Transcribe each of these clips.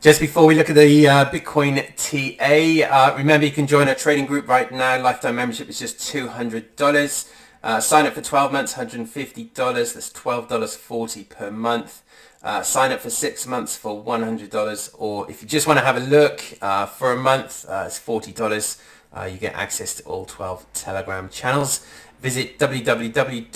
Just before we look at the Bitcoin TA, remember you can join our trading group right now. Lifetime membership is just $200. Sign up for 12 months, $150. That's $12.40 per month. Sign up for 6 months for $100. Or if you just want to have a look for a month, it's $40. You get access to all 12 Telegram channels. Visit www.bpoi.uk.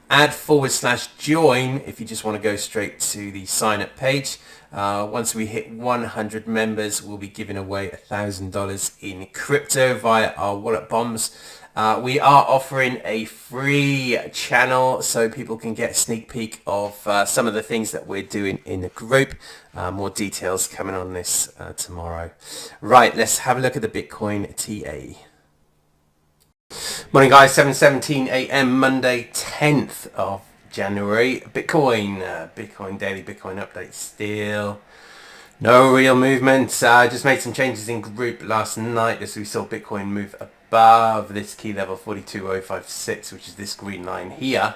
Add/join if you just want to go straight to the sign up page. Once we hit 100 members, we'll be giving away $1,000 in crypto via our wallet bombs. We are offering a free channel so people can get a sneak peek of some of the things that we're doing in the group. More details coming on this tomorrow. Right, let's have a look at the Bitcoin TA. Morning guys, 7:17 a.m. Monday 10th of January. Bitcoin daily Bitcoin update still. No real movement. Just made some changes in group last night as we saw Bitcoin move above this key level 42.056, which is this green line here.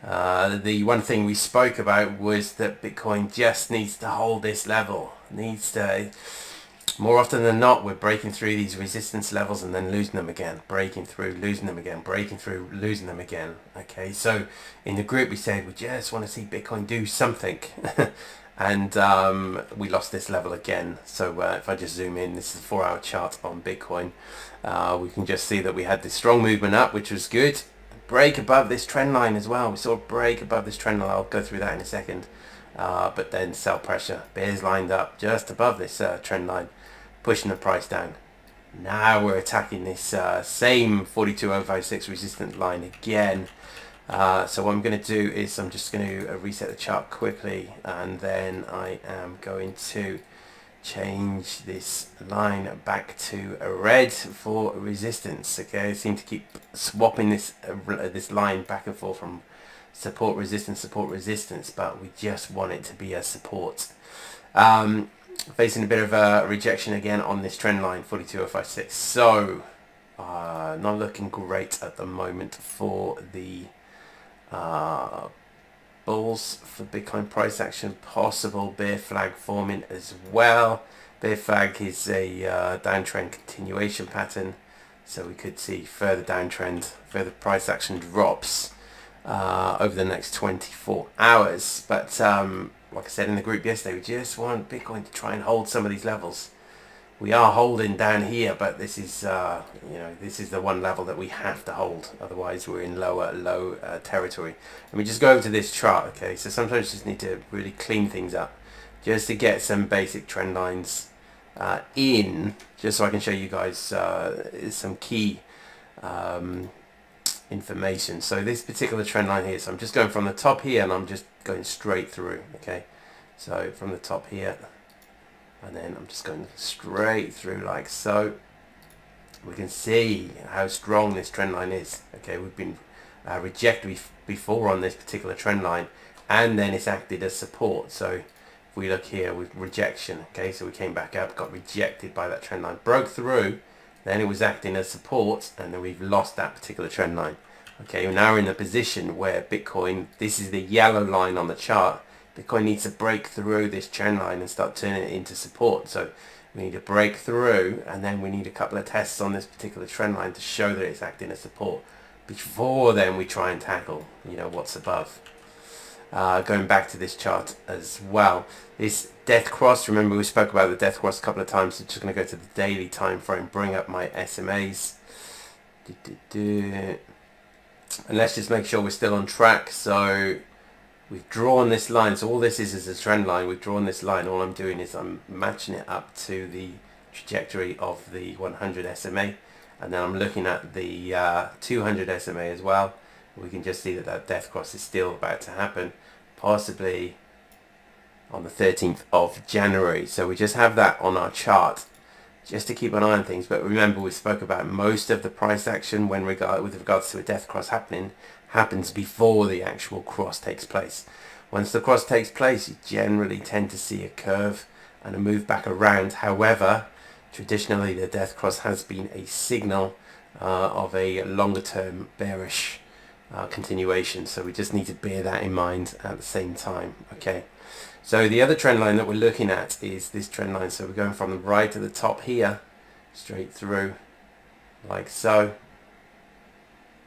The one thing we spoke about was that Bitcoin just needs to hold this level. More often than not, we're breaking through these resistance levels and then losing them again. Breaking through, losing them again. Breaking through, losing them again. Okay, so in the group we said we just want to see Bitcoin do something. And we lost this level again. So if I just zoom in, this is a 4-hour chart on Bitcoin. We can just see that we had this strong movement up, which was good. Break above this trend line as well. We saw a break above this trend line. I'll go through that in a second. But then sell pressure. Bears lined up just above this trend line, pushing the price down. Now we're attacking this same 42.056 resistance line again. So what I'm going to do is I'm just going to reset the chart quickly, and then I am going to change this line back to a red for resistance. Okay, I seem to keep swapping this line back and forth from support resistance, but we just want it to be a support. Facing a bit of a rejection again on this trend line 42.056, so not looking great at the moment for the bulls for Bitcoin price action. Possible bear flag forming as well. Bear flag is a downtrend continuation pattern, so we could see further downtrend, further price action drops over the next 24 hours. But like I said in the group yesterday, we just want Bitcoin to try and hold some of these levels. We are holding down here, but this is this is the one level that we have to hold. Otherwise, we're in low territory. And we just go over to this chart. Okay, so sometimes you just need to really clean things up, just to get some basic trend lines in, just so I can show you guys some key information. So this particular trend line here, so I'm just going from the top here and I'm just going straight through. Okay, so from the top here, and then I'm just going straight through like so. We can see how strong this trend line is. Okay, we've been rejected before on this particular trend line, and then it's acted as support. So if we look here with rejection, okay, so we came back up, got rejected by that trend line, broke through, then it was acting as support, and then we've lost that particular trend line. Okay, now we're in a position where Bitcoin, this is the yellow line on the chart, Bitcoin needs to break through this trend line and start turning it into support. So we need to break through, and then we need a couple of tests on this particular trend line to show that it's acting as support. Before then we try and tackle, what's above. Going back to this chart as well, this death cross, remember we spoke about the death cross a couple of times, so just going to go to the daily time frame, bring up my SMAs, and let's just make sure we're still on track. So we've drawn this line, so all this is a trend line. We've drawn this line. All I'm doing is I'm matching it up to the trajectory of the 100 SMA, and then I'm looking at the 200 SMA as well. We can just see that that death cross is still about to happen, possibly on the 13th of January. So we just have that on our chart just to keep an eye on things. But remember, we spoke about most of the price action with regards to a death cross happens before the actual cross takes place. Once the cross takes place, you generally tend to see a curve and a move back around. However, traditionally the death cross has been a signal of a longer term bearish continuation. So we just need to bear that in mind at the same time. Okay. So the other trend line that we're looking at is this trend line. So we're going from the right to the top here, straight through, like so.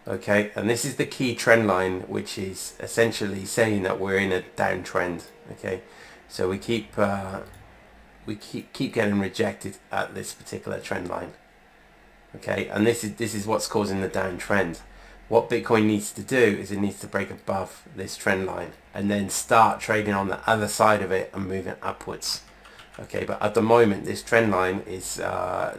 Okay, and this is the key trend line, which is essentially saying that we're in a downtrend. Okay, so we keep getting rejected at this particular trend line. Okay, and this is what's causing the downtrend. What Bitcoin needs to do is it needs to break above this trend line and then start trading on the other side of it and moving upwards. Okay, but at the moment this trend line is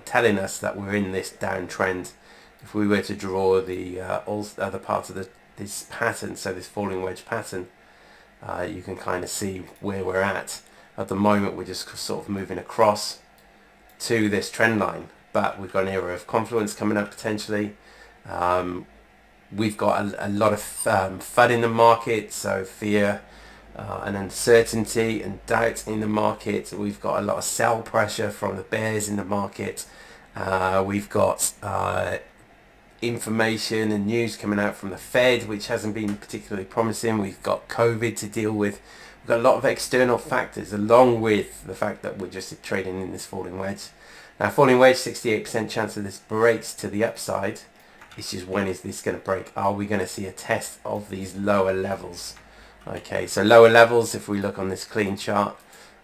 telling us that we're in this downtrend. If we were to draw the all other parts of this pattern, so this falling wedge pattern, you can kind of see where we're at. At the moment we're just sort of moving across to this trend line, but we've got an area of confluence coming up potentially. We've got a lot of FUD in the market, so fear and uncertainty and doubt in the market. We've got a lot of sell pressure from the bears in the market. We've got information and news coming out from the Fed, which hasn't been particularly promising. We've got COVID to deal with. We've got a lot of external factors, along with the fact that we're just trading in this falling wedge. Now, falling wedge, 68% chance of this breaks to the upside. It's just, when is this going to break? Are we going to see a test of these lower levels? Okay, so lower levels, if we look on this clean chart,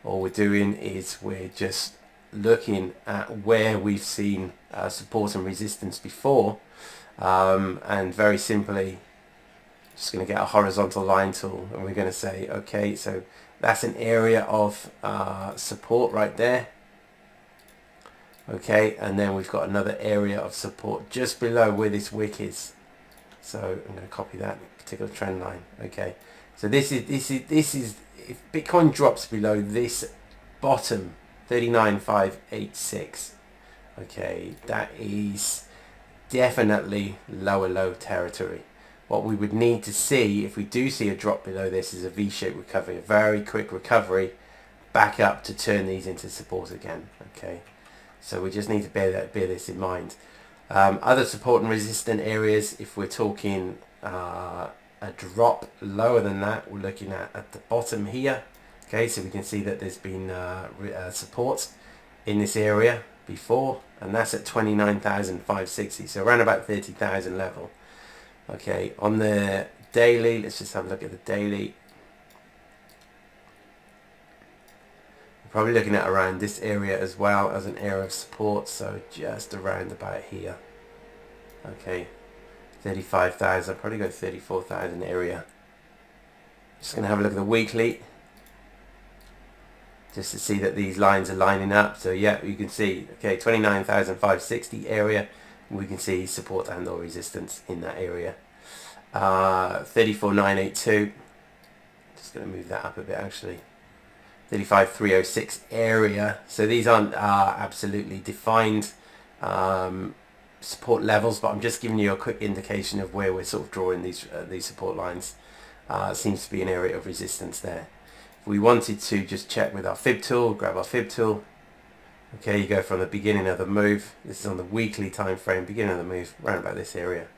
all we're doing is we're just looking at where we've seen support and resistance before, and very simply just going to get a horizontal line tool, and we're going to say, okay, so that's an area of support right there. Okay, and then we've got another area of support just below where this wick is. So I'm going to copy that particular trend line. Okay, so this is if Bitcoin drops below this bottom 39,586, okay, that is definitely lower low territory. What we would need to see, if we do see a drop below this, is a V-shaped recovery, a very quick recovery back up to turn these into support again. Okay, so we just need to bear this in mind. Other support and resistant areas, if we're talking a drop lower than that, we're looking at the bottom here. Okay, so we can see that there's been support in this area before, and that's at 29,560, so around about 30,000 level. Okay, on the daily, let's just have a look at the daily. We're probably looking at around this area as well as an area of support, so just around about here. Okay, 35,000, probably go 34,000 area. Just going to have a look at the weekly, just to see that these lines are lining up. So yeah, you can see, okay, 29,560 area, we can see support and or resistance in that area. 34,982, just going to move that up a bit actually. 35,306 area. So these aren't absolutely defined support levels, but I'm just giving you a quick indication of where we're sort of drawing these support lines. Seems to be an area of resistance there. If we wanted to just check with our fib tool, grab our fib tool. Okay, you go from the beginning of the move. This is on the weekly time frame, beginning of the move, around about this area.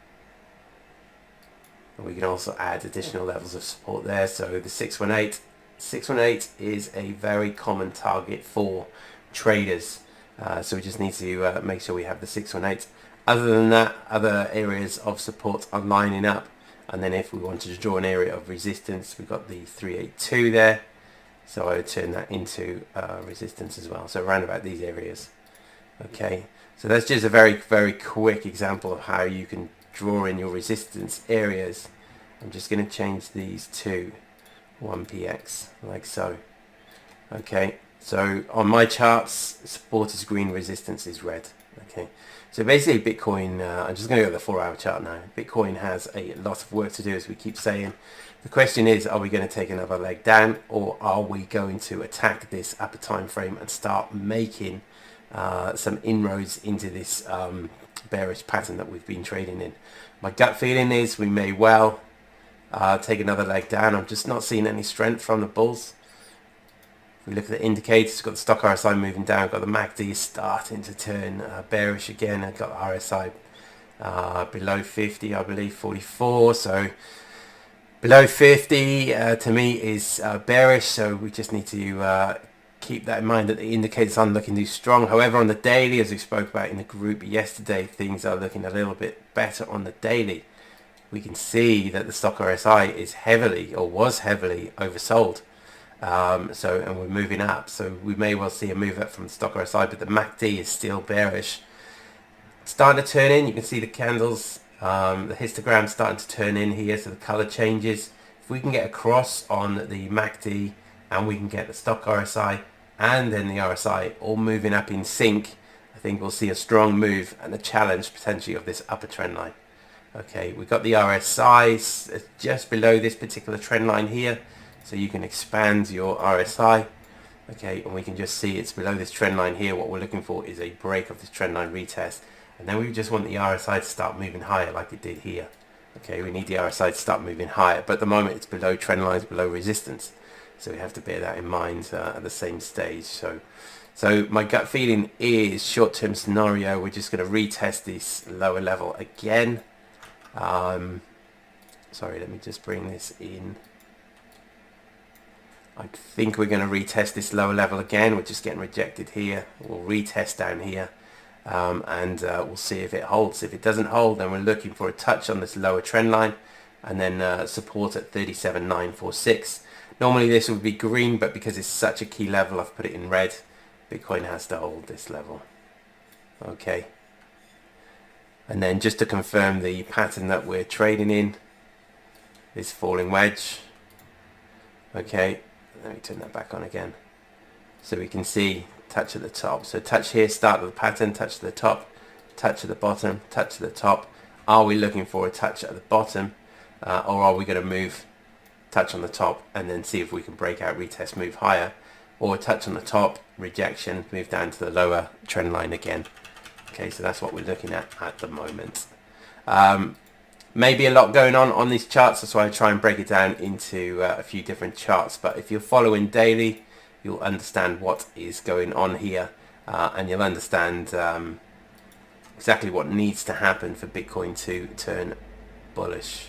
And we can also add additional levels of support there. So the 618. 618 is a very common target for traders. So we just need to make sure we have the 618. Other than that, other areas of support are lining up. And then if we wanted to draw an area of resistance, we've got the 382 there. So I would turn that into resistance as well. So around about these areas. Okay, so that's just a very, very quick example of how you can draw in your resistance areas. I'm just going to change these to 1px, like so. Okay, so on my charts, support is green, resistance is red. Okay, so basically Bitcoin, I'm just going to go to the 4-hour chart now. Bitcoin has a lot of work to do, as we keep saying. The question is, are we going to take another leg down, or are we going to attack this upper time frame and start making some inroads into this bearish pattern that we've been trading in? My gut feeling is we may well take another leg down. I'm just not seeing any strength from the bulls. If we look at the indicators, we've got the stock RSI moving down, we've got the MACD starting to turn bearish again, I've got the RSI below 50, I believe 44. So below 50 to me is bearish, so we just need to keep that in mind, that the indicators aren't looking too strong. However, on the daily, as we spoke about in the group yesterday, things are looking a little bit better on the daily. We can see that the stock RSI is heavily, or was heavily, oversold. And we're moving up, so we may well see a move up from the stock RSI, but the MACD is still bearish. Starting to turn in. You can see the candles, the histogram starting to turn in here, so the color changes. If we can get across on the MACD and we can get the stock RSI and then the RSI all moving up in sync, I think we'll see a strong move and a challenge potentially of this upper trend line. Okay, we've got the RSI just below this particular trend line here, so you can expand your RSI. Okay, and we can just see it's below this trend line here. What we're looking for is a break of this trend line retest, and then we just want the RSI to start moving higher like it did here. Okay, we need the RSI to start moving higher, but at the moment it's below trend lines, below resistance, so we have to bear that in mind at the same stage. So my gut feeling is, short-term scenario, we're just going to retest this lower level again. Sorry, let me just bring this in. I think we're going to retest this lower level again. We're just getting rejected here. We'll retest down here, and we'll see if it holds. If it doesn't hold, then we're looking for a touch on this lower trend line, and then support at 37,946. Normally this would be green, but because it's such a key level, I've put it in red. Bitcoin has to hold this level. Okay. And then just to confirm the pattern that we're trading in, this falling wedge. Okay, let me turn that back on again. So we can see touch at the top. So touch here, start of the pattern, touch to the top, touch at the bottom, touch to the top. Are we looking for a touch at the bottom, or are we going to move, touch on the top, and then see if we can break out, retest, move higher, or touch on the top, rejection, move down to the lower trend line again. Okay, so that's what we're looking at the moment. Maybe a lot going on these charts, that's why I try and break it down into a few different charts. But if you're following daily, you'll understand what is going on here, and you'll understand exactly what needs to happen for Bitcoin to turn bullish.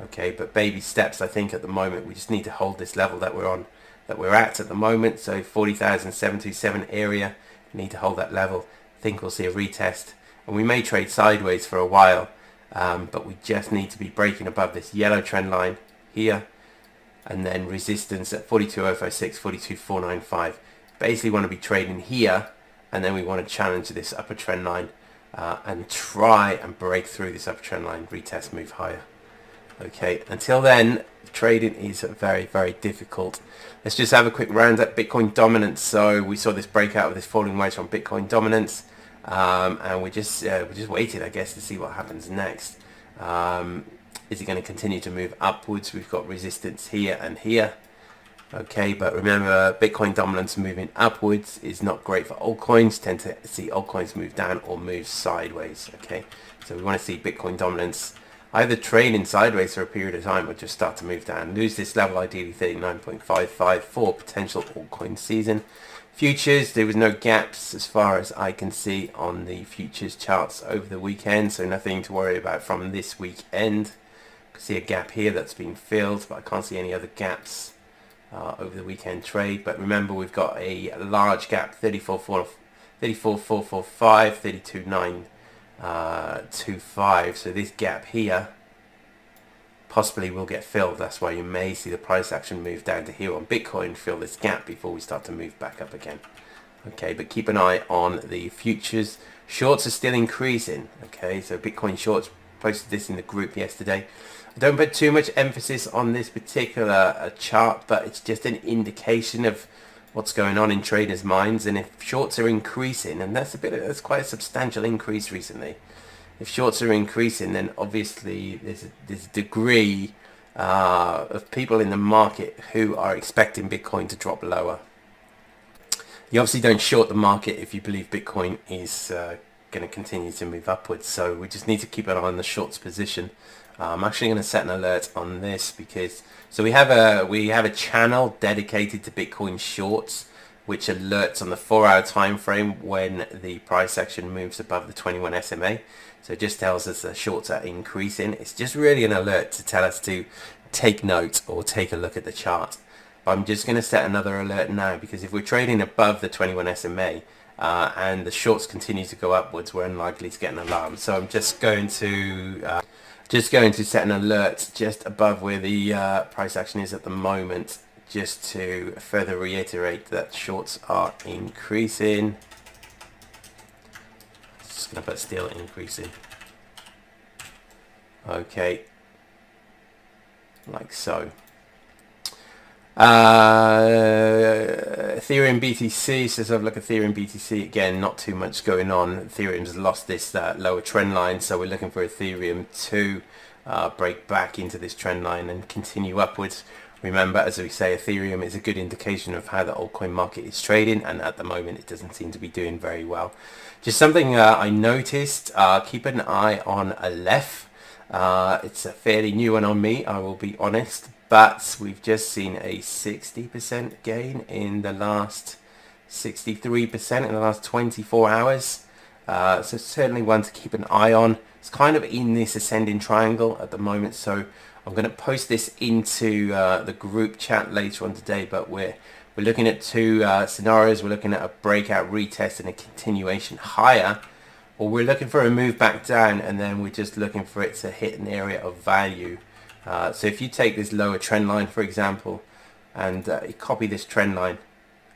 Okay, but baby steps. I think at the moment we just need to hold this level that we're at the moment. So 40,727 area, we need to hold that level. I think we'll see a retest, and we may trade sideways for a while, but we just need to be breaking above this yellow trend line here, and then resistance at 42,056, 42,495. Basically want to be trading here, and then we want to challenge this upper trend line and try and break through this upper trend line, retest, move higher. Okay, until then, trading is very, very difficult. Let's just have a quick round at Bitcoin dominance. So we saw this breakout of this falling wedge on Bitcoin dominance, and we just waited, I guess, to see what happens next. Is it going to continue to move upwards? We've got resistance here and here. Okay, but remember, Bitcoin dominance moving upwards is not great for altcoins. Tend to see altcoins move down or move sideways. Okay, so we want to see Bitcoin dominance either trading sideways for a period of time or just start to move down. Lose this level, ideally 39.55 for potential altcoin season. Futures, there was no gaps as far as I can see on the futures charts over the weekend, so nothing to worry about from this weekend. I can see a gap here that's been filled, but I can't see any other gaps over the weekend trade. But remember, we've got a large gap, 34,445, 32,925. So this gap here possibly will get filled. That's why you may see the price action move down to here on Bitcoin, fill this gap before we start to move back up again. Okay, but keep an eye on the futures. Shorts are still increasing. Okay, so Bitcoin shorts, posted this in the group yesterday. I don't put too much emphasis on this particular chart, but it's just an indication of what's going on in traders' minds. And if shorts are increasing, and that's quite a substantial increase recently. If shorts are increasing, then obviously there's a degree of people in the market who are expecting Bitcoin to drop lower. You obviously don't short the market if you believe Bitcoin is going to continue to move upwards. So we just need to keep an eye on the shorts position. I'm actually going to set an alert on this because we have a channel dedicated to Bitcoin shorts. which alerts on the 4-hour time frame when the price action moves above the 21 SMA. So it just tells us the shorts are increasing. It's just really an alert to tell us to take note or take a look at the chart. But I'm just going to set another alert now, because if we're trading above the 21 SMA and the shorts continue to go upwards, we're unlikely to get an alarm. So I'm just going to set an alert just above where the price action is at the moment, just to further reiterate that shorts are increasing. Just going to put still increasing. Okay, like so. Ethereum BTC, so let's have a look at Ethereum BTC. Again, not too much going on. Ethereum's lost this lower trend line, so we're looking for Ethereum to break back into this trend line and continue upwards. Remember, as we say, Ethereum is a good indication of how the altcoin market is trading, and at the moment it doesn't seem to be doing very well. Just something I noticed, keep an eye on Aleph. It's a fairly new one on me, I will be honest, but we've just seen a 60% gain in the last 63% in the last 24 hours. So certainly one to keep an eye on. It's kind of in this ascending triangle at the moment, so I'm going to post this into the group chat later on today, but we're looking at two scenarios. We're looking at a breakout retest and a continuation higher, or we're looking for a move back down, and then we're just looking for it to hit an area of value. So if you take this lower trend line, for example, and you copy this trend line,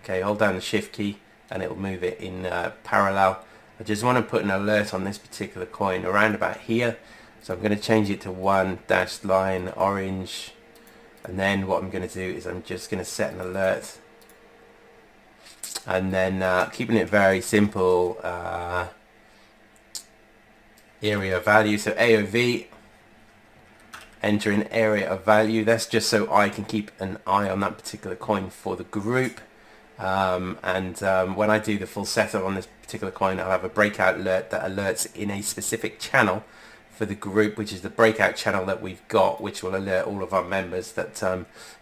okay, hold down the shift key and it will move it in parallel. I just want to put an alert on this particular coin around about here. So I'm going to change it to 1 dashed line orange, and then what I'm going to do is I'm just going to set an alert, and then keeping it very simple, area of value, so AOV, enter an area of value. That's just so I can keep an eye on that particular coin for the group. When I do the full setup on this particular coin, I'll have a breakout alert that alerts in a specific channel for the group, which is the breakout channel that we've got, which will alert all of our members that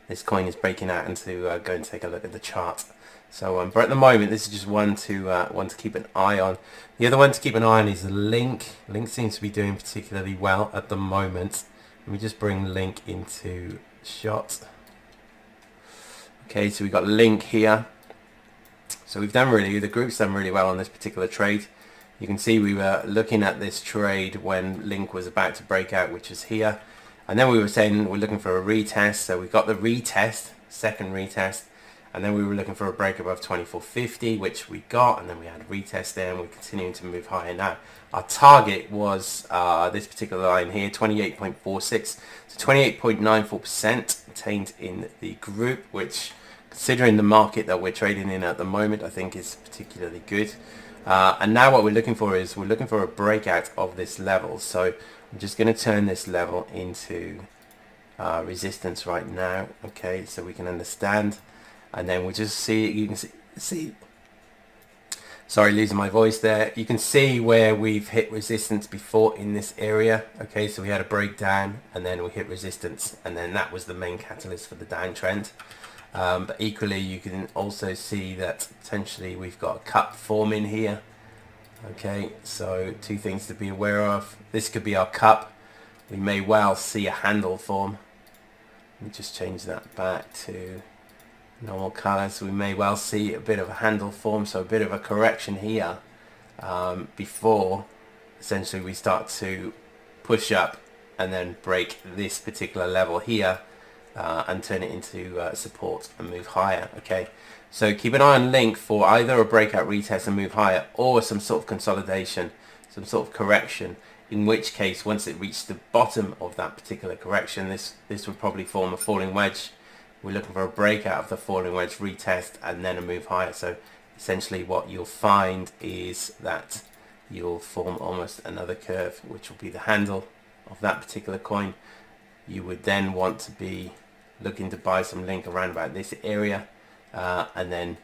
this coin is breaking out, and to go and take a look at the chart. So but at the moment this is just one to keep an eye on. The other one to keep an eye on is Link. Link seems to be doing particularly well at the moment. Let me just bring Link into shot. Okay, so we've got Link here. So the group's done really well on this particular trade. You can see we were looking at this trade when Link was about to break out, which is here. And then we were saying we're looking for a retest. So we got the retest, second retest. And then we were looking for a break above 24.50, which we got. And then we had a retest there, and we're continuing to move higher now. Our target was this particular line here, 28.46. So 28.94% attained in the group, which, considering the market that we're trading in at the moment, I think is particularly good. And now what we're looking for is we're looking for a breakout of this level. So I'm just going to turn this level into resistance right now, okay, so we can understand. And then we'll just see, you can see, sorry, losing my voice there. You can see where we've hit resistance before in this area, okay, so we had a breakdown and then we hit resistance, and then that was the main catalyst for the downtrend. But equally you can also see that potentially we've got a cup forming here. Okay, so two things to be aware of. This could be our cup. We may well see a handle form. Let me just change that back to normal color. So we may well see a bit of a handle form, so a bit of a correction here before essentially we start to push up and then break this particular level here. And turn it into support and move higher. Okay, so keep an eye on Link for either a breakout retest and move higher, or some sort of consolidation, some sort of correction, in which case once it reached the bottom of that particular correction, this would probably form a falling wedge. We're looking for a breakout of the falling wedge, retest, and then a move higher. So essentially what you'll find is that you'll form almost another curve, which will be the handle of that particular coin. You would then want to be looking to buy some Link around about this area, and then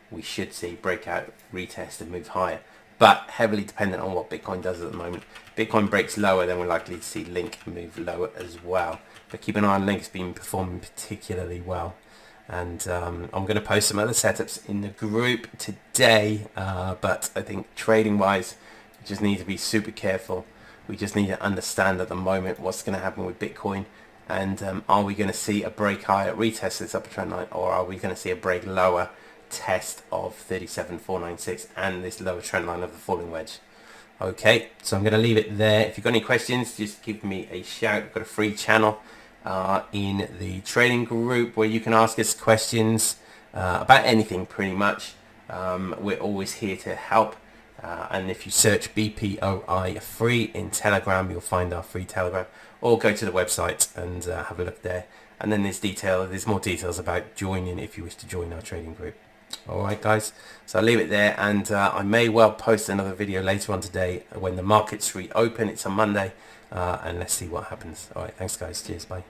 we should see breakout, retest, and move higher, but heavily dependent on what Bitcoin does at the moment. Bitcoin breaks lower, then we're likely to see Link move lower as well, but keep an eye on Link. It's been performing particularly well. and I'm going to post some other setups in the group today, but I think trading wise we just need to be super careful. We just need to understand at the moment what's going to happen with Bitcoin, and are we going to see a break higher, retest this upper trend line, or are we going to see a break lower, test of 37,496 and this lower trend line of the falling wedge. Okay, so I'm going to leave it there. If you've got any questions, just give me a shout. We've got a free channel in the trading group where you can ask us questions about anything pretty much. We're always here to help. And if you search BPOI free in Telegram, you'll find our free Telegram, or go to the website and have a look there. And then there's more details about joining if you wish to join our trading group. Alright guys, so I'll leave it there, and I may well post another video later on today when the markets reopen. It's a Monday, and let's see what happens. Alright, thanks guys, cheers, bye.